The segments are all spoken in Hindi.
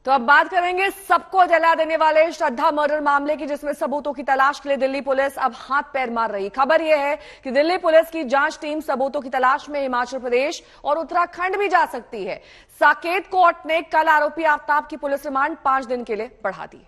तो अब बात करेंगे सबको जला देने वाले श्रद्धा मर्डर मामले की, जिसमें सबूतों की तलाश के लिए दिल्ली पुलिस अब हाथ पैर मार रही। खबर यह है कि दिल्ली पुलिस की जांच टीम सबूतों की तलाश में हिमाचल प्रदेश और उत्तराखंड भी जा सकती है। साकेत कोर्ट ने कल आरोपी आफ्ताब की पुलिस रिमांड 5 दिन के लिए बढ़ा दी।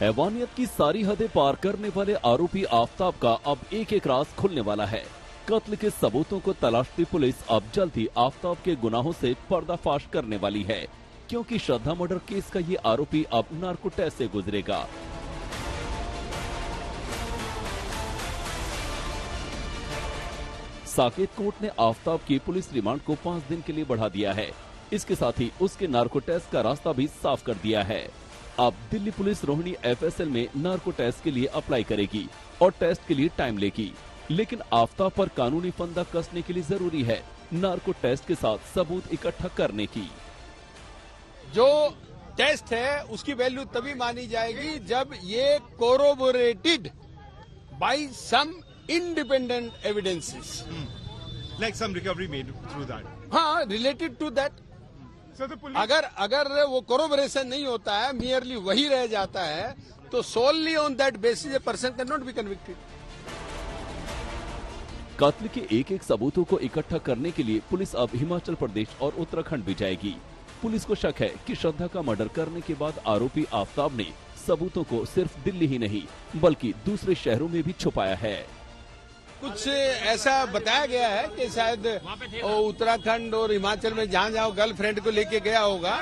हैवानियत की सारी हदें पार करने वाले आरोपी आफ्ताब का अब एक एक राज खुलने वाला है। कत्ल के सबूतों को तलाशती पुलिस अब जल्द ही आफ्ताब के गुनाहों से पर्दाफाश करने वाली है, क्योंकि श्रद्धा मर्डर केस का ये आरोपी अब नार्को टेस्ट से गुजरेगा। साकेत कोर्ट ने आफ्ताब की पुलिस रिमांड को 5 दिन के लिए बढ़ा दिया है। इसके साथ ही उसके नार्को टेस्ट का रास्ता भी साफ कर दिया है। अब दिल्ली पुलिस रोहिणी एफएसएल में नार्को टेस्ट के लिए अप्लाई करेगी और टेस्ट के लिए टाइम लेगी, लेकिन आफ्ताब पर कानूनी फंदा कसने के लिए जरूरी है नार्को टेस्ट के साथ सबूत इकट्ठा करने की। जो टेस्ट है उसकी वैल्यू तभी मानी जाएगी जब ये corroborated by some independent evidences, like some recovery made through that. हाँ, रिलेटेड टू दैट। अगर वो कोरोबोरेशन नहीं होता है, मियरली वही रह जाता है, तो solely on that basis a person can not be convicted. कत्ल के एक एक सबूतों को इकट्ठा करने के लिए पुलिस अब हिमाचल प्रदेश और उत्तराखंड भी जाएगी। पुलिस को शक है कि श्रद्धा का मर्डर करने के बाद आरोपी आफ्ताब ने सबूतों को सिर्फ दिल्ली ही नहीं बल्कि दूसरे शहरों में भी छुपाया है। कुछ ऐसा बताया गया है कि शायद उत्तराखंड और हिमाचल में जहाँ गर्लफ्रेंड को लेके गया होगा,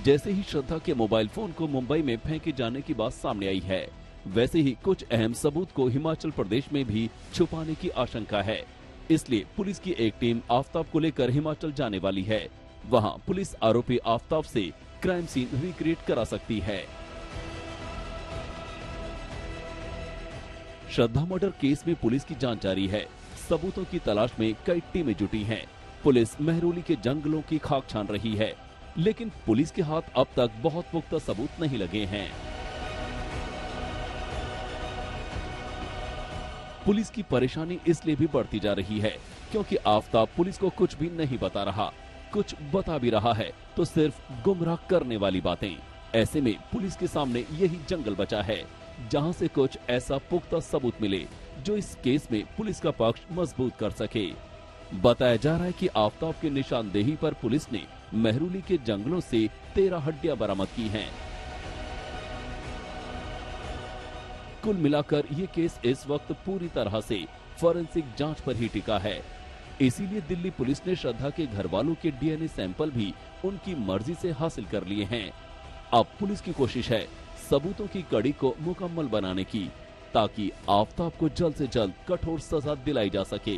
जैसे ही श्रद्धा के मोबाइल फोन को मुंबई में फेंके जाने की बात सामने आई है, वैसे ही कुछ अहम सबूत को हिमाचल प्रदेश में भी छुपाने की आशंका है। इसलिए पुलिस की एक टीम आफ्ताब को लेकर हिमाचल जाने वाली है। वहां पुलिस आरोपी आफ्ताब से क्राइम सीन रिक्रिएट करा सकती है। श्रद्धा मर्डर केस में पुलिस की जांच जारी है। सबूतों की तलाश में कई टीमें जुटी हैं। पुलिस महरौली के जंगलों की खाक छान रही है, लेकिन पुलिस के हाथ अब तक बहुत पुख्ता सबूत नहीं लगे हैं। पुलिस की परेशानी इसलिए भी बढ़ती जा रही है क्योंकि आफ्ताब पुलिस को कुछ भी नहीं बता रहा, कुछ बता भी रहा है तो सिर्फ गुमराह करने वाली बातें। ऐसे में पुलिस के सामने यही जंगल बचा है जहां से कुछ ऐसा पुख्ता सबूत मिले जो इस केस में पुलिस का पक्ष मजबूत कर सके। बताया जा रहा है कि आफ्ताब की निशानदेही पर पुलिस ने महरौली के जंगलों से 13 हड्डियां बरामद की हैं। कुल मिलाकर ये केस इस वक्त पूरी तरह से फॉरेंसिक जांच पर ही टिका है। इसीलिए दिल्ली पुलिस ने श्रद्धा के घर वालों के डीएनए सैंपल भी उनकी मर्जी से हासिल कर लिए हैं। अब पुलिस की कोशिश है सबूतों की कड़ी को मुकम्मल बनाने की, ताकि आफ्ताब को जल्द से जल्द कठोर सजा दिलाई जा सके।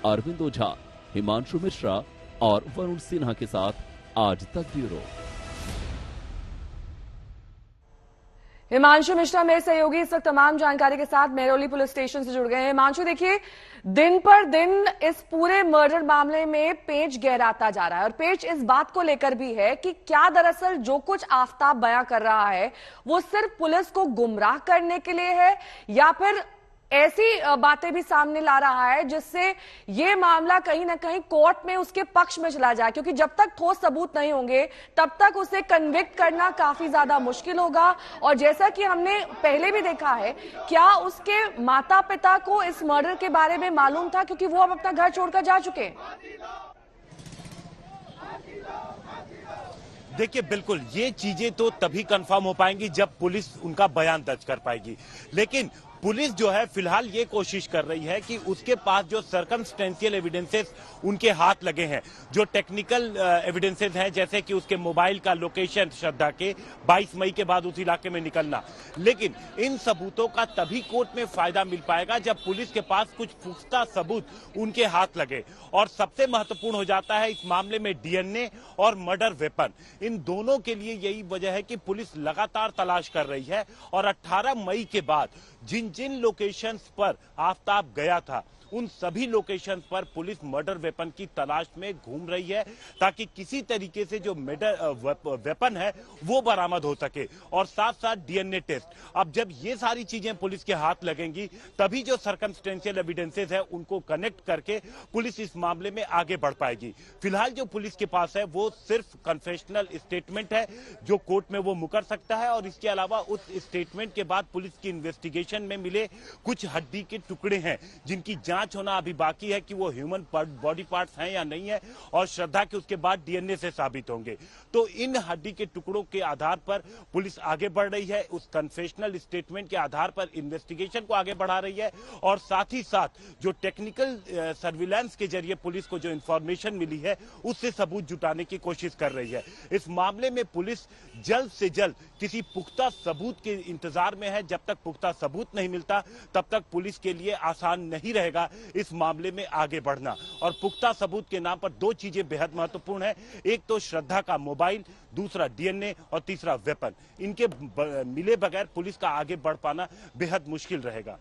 अरविंद ओझा, हिमांशु मिश्रा और वरुण सिन्हा के साथ आज तक ब्यूरो। हिमांशु मिश्रा मेरे सहयोगी इस वक्त तमाम जानकारी के साथ महरौली पुलिस स्टेशन से जुड़ गए हैं। हिमांशु, देखिए, दिन पर दिन इस पूरे मर्डर मामले में पेच गहराता जा रहा है और पेच इस बात को लेकर भी है कि क्या दरअसल जो कुछ आफ्ताब बयां कर रहा है वो सिर्फ पुलिस को गुमराह करने के लिए है या फिर ऐसी बातें भी सामने ला रहा है जिससे ये मामला कहीं ना कहीं कोर्ट में उसके पक्ष में चला जाए, क्योंकि जब तक ठोस सबूत नहीं होंगे तब तक उसे कन्विक्ट करना काफी ज्यादा मुश्किल होगा। और जैसा कि हमने पहले भी देखा है, क्या उसके माता पिता को इस मर्डर के बारे में मालूम था, क्योंकि वो अब अपना घर छोड़कर जा चुके हैं? देखिए, बिल्कुल ये चीजें तो तभी कंफर्म हो पाएंगी जब पुलिस उनका बयान दर्ज कर पाएगी, लेकिन पुलिस जो है फिलहाल ये कोशिश कर रही है कि उसके पास जो सर्कमस्टेंशियल एविडेंसेस उनके हाथ लगे हैं, जो टेक्निकल एविडेंसेस हैं, जैसे कि उसके मोबाइल का लोकेशन श्रद्धा के 22 मई के बाद उस इलाके में निकलना, लेकिन इन सबूतों का तभी कोर्ट में फायदा मिल पाएगा जब पुलिस के पास कुछ पुख्ता सबूत उनके हाथ लगे। और सबसे महत्वपूर्ण हो जाता है इस मामले में डीएनए और मर्डर वेपन। इन दोनों के लिए यही वजह है कि पुलिस लगातार तलाश कर रही है और 18 मई के बाद जिन जिन लोकेशंस पर आफताब गया था उन सभी लोकेशंस पर पुलिस मर्डर वेपन की तलाश में घूम रही है, ताकि किसी तरीके से जो वेपन है वो बरामद हो सके, और साथ साथ डीएनए टेस्ट। अब जब ये सारी चीजें पुलिस के हाथ लगेंगी तभी जो सर्कमस्टेंशियल एविडेंसेस है उनको कनेक्ट करके पुलिस इस मामले में आगे बढ़ पाएगी। फिलहाल जो पुलिस के पास है वो सिर्फ कन्फेशनल स्टेटमेंट है जो कोर्ट में वो मुकर सकता है, और इसके अलावा उस स्टेटमेंट के बाद पुलिस की इन्वेस्टिगेशन में मिले कुछ हड्डी के टुकड़े हैं जिनकी जांच होना अभी बाकी है कि वो ह्यूमन बॉडी पार्ट्स हैं या नहीं है, और श्रद्धा के उसके बाद डीएनए से साबित होंगे। तो इन हड्डी के टुकड़ों के आधार पर पुलिस आगे बढ़ रही है, उस कन्फेशनल स्टेटमेंट के आधार पर इन्वेस्टिगेशन को आगे बढ़ा रही है, और साथ ही साथ जो टेक्निकल सर्विलांस के जरिए पुलिस को जो इंफॉर्मेशन मिली है उससे सबूत जुटाने की कोशिश कर रही है। इस मामले में पुलिस जल्द से जल्द किसी पुख्ता सबूत के इंतजार में है। जब तक पुख्ता सबूत नहीं मिलता तब तक पुलिस के लिए आसान नहीं रहेगा इस मामले में आगे बढ़ना। और पुख्ता सबूत के नाम पर दो चीजें बेहद महत्वपूर्ण है, एक तो श्रद्धा का मोबाइल, दूसरा डीएनए और तीसरा वेपन। इनके मिले बगैर पुलिस का आगे बढ़ पाना बेहद मुश्किल रहेगा।